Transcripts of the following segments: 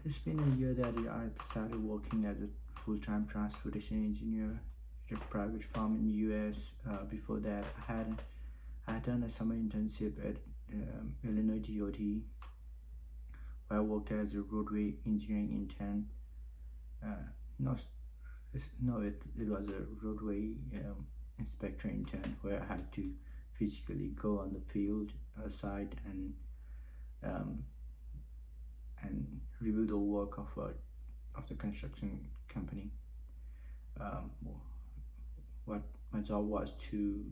It's been a year that I started working as a full-time transportation engineer at a private firm in the US. Before that, I had done a summer internship at Illinois DOT, where I worked as a roadway engineering intern. Uh, no, it was a roadway inspector intern where I had to physically go on the field site um, and review the work of the construction company. Um, what my job was to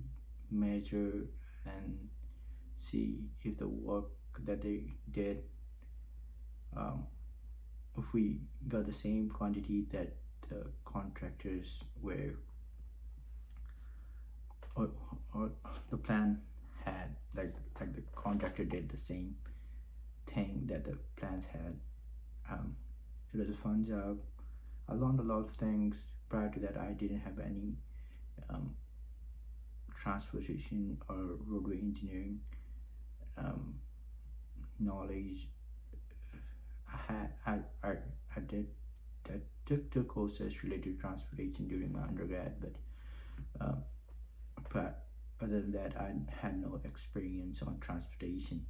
measure and see if the work that they did, um, if we got the same quantity that the contractors were, or, or the plan had, like the contractor did the same thing that the plans had. Um, it was a fun job. I learned a lot of things. Prior to that, I didn't have any um, transportation or roadway engineering um, knowledge. I did that took two courses related to transportation during my undergrad, um, but other than that, I had no experience on transportation.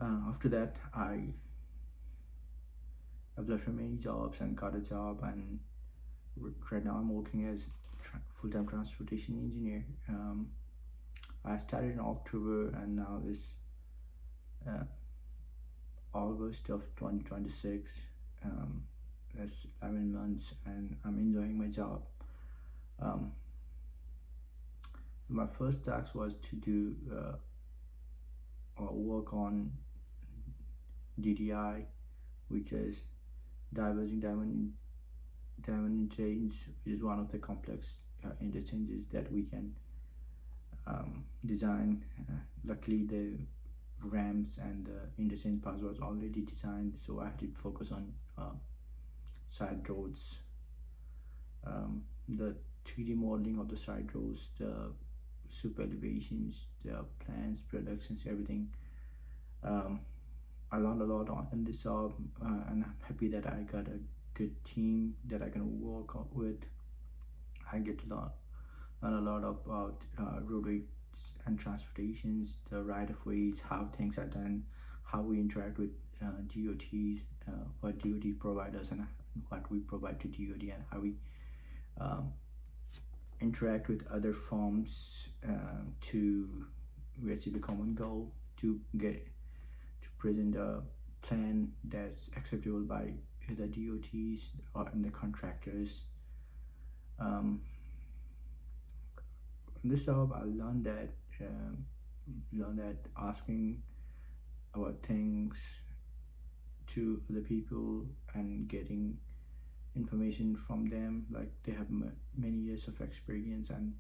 After that, I applied for many jobs and got a job, and right now I'm working as full-time transportation engineer. I started in October, and now it's uh, August of 2026. That's 11 months, and I'm enjoying my job. Um, my first task was to do or work on DDI, which is diverging diamond interchange, which is one of the complex interchanges that we can design. Luckily, the ramps and the interchange paths was already designed, so I had to focus on side roads, the 3D modeling of the side roads, the super elevations, the plans, productions, everything. um, I learned a lot in this job, and I'm happy that I got a good team that I can work with. I get to learn a lot about roadways and transportations, the right of ways, how things are done, how we interact with DOTs, what DOT provide us, and what we provide to DOT, and how we um, interact with other firms to achieve a common goal, to present a plan that's acceptable by the DOTs or the contractors. Um, in this job, I learned that asking about things to other people and getting information from them, like they have many years of experience, and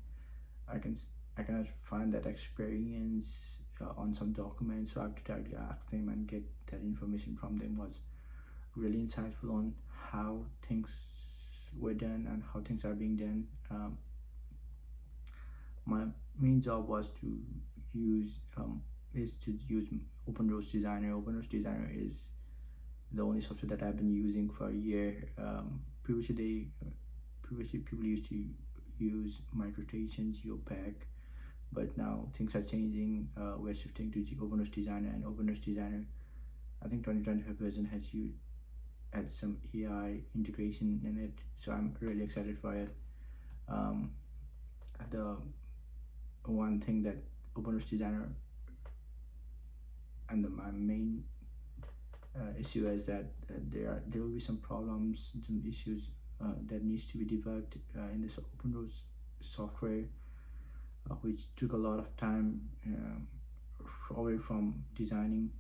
I can I cannot find that experience on some documents, so I have to directly ask them and get that information from them. Was really insightful on how things were done and how things are being done. My main job was to use Open Roads Designer. Open Roads Designer is the only software that I've been using for a year. Previously people used to use MicroStation, Geopack, but now things are changing. We're shifting to Open Roads Designer, and Open Roads Designer, I think 2025 version had some AI integration in it, so I'm really excited for it. Um, the one thing that Open Roads Designer and my main issue is that there will be some problems, some issues that needs to be debugged in this Open Roads software, which took a lot of time away from designing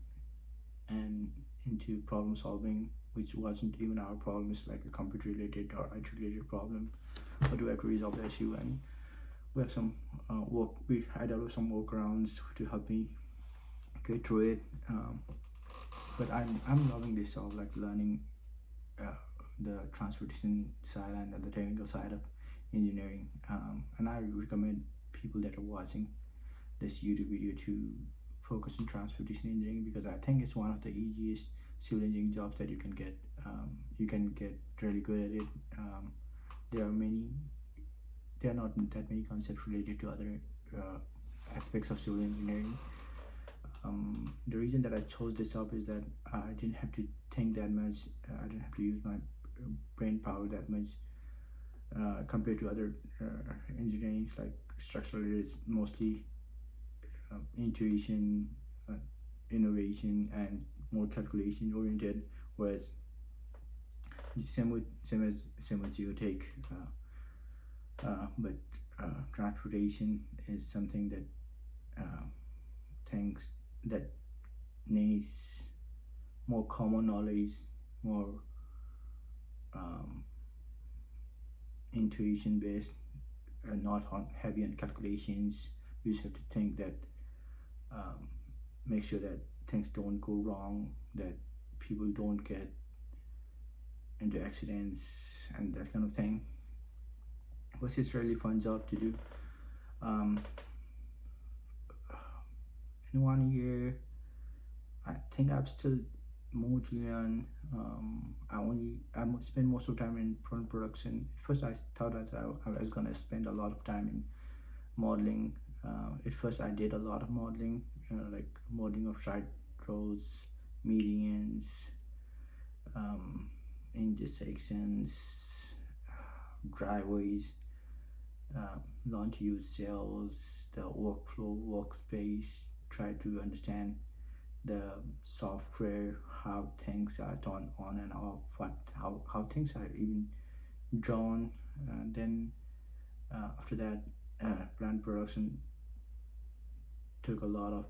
and into problem solving, which wasn't even our problem. It's like a computer related or IT related problem, but we have to resolve the issue, and we have some I developed some workarounds to help me get through it. But I'm loving this job, like learning the transportation side and the technical side of engineering. And I recommend people that are watching this YouTube video to focus on transportation engineering, because I think it's one of the easiest civil engineering jobs that you can get. You can get really good at it. There are many. There are not that many concepts related to other aspects of civil engineering. The reason that I chose this job is that I didn't have to think that much. I didn't have to use my brain power that much compared to other engineering. Like structural is mostly intuition, innovation, and more calculation oriented. Whereas same as geotech, but transportation is something that things that needs more common knowledge, more intuition based, not on heavy on calculations. You just have to think that, make sure that things don't go wrong, that people don't get into accidents and that kind of thing. But it's a really fun job to do. In 1 year, I think I've still more to learn. I spend most of the time in production. First, I thought that I was gonna spend a lot of time in modeling. At first, I did a lot of modeling, like modeling of side roads, medians, intersections, driveways, launch-use cells, the workflow, workspace. Try to understand the software, how things are turned on and off, how things are even drawn. Then after that, plant production took a lot of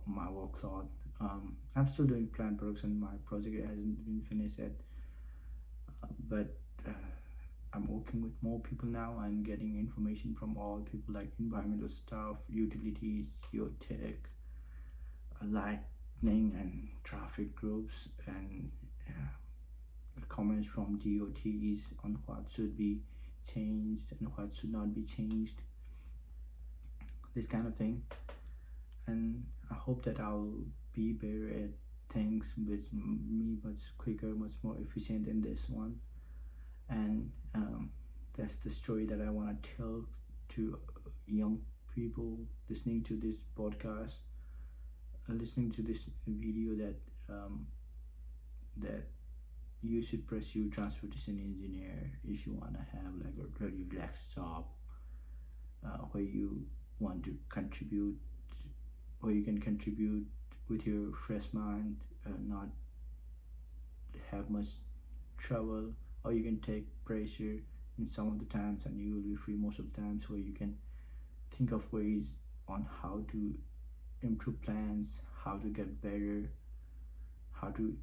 my workload. I'm still doing plant production. My project hasn't been finished yet, but I'm working with more people now. I'm getting information from all people, like environmental stuff, utilities, geotech, lightning and traffic groups, and comments from DOTs on what should be changed and what should not be changed, this kind of thing. And I hope that I'll be better at things with me, much quicker, much more efficient in this one. And that's the story that I want to tell to young people listening to this podcast, listening to this video, that that you should pursue transportation engineer if you want to have like a really relaxed job, where you want to contribute, where you can contribute with your fresh mind, not have much trouble, or you can take pressure in some of the times and you will be free most of the times, where you can think of ways on how to improve plans, how to get better, how to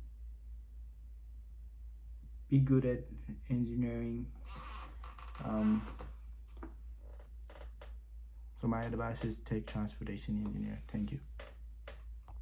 be good at engineering. So my advice is take transportation engineer. Thank you.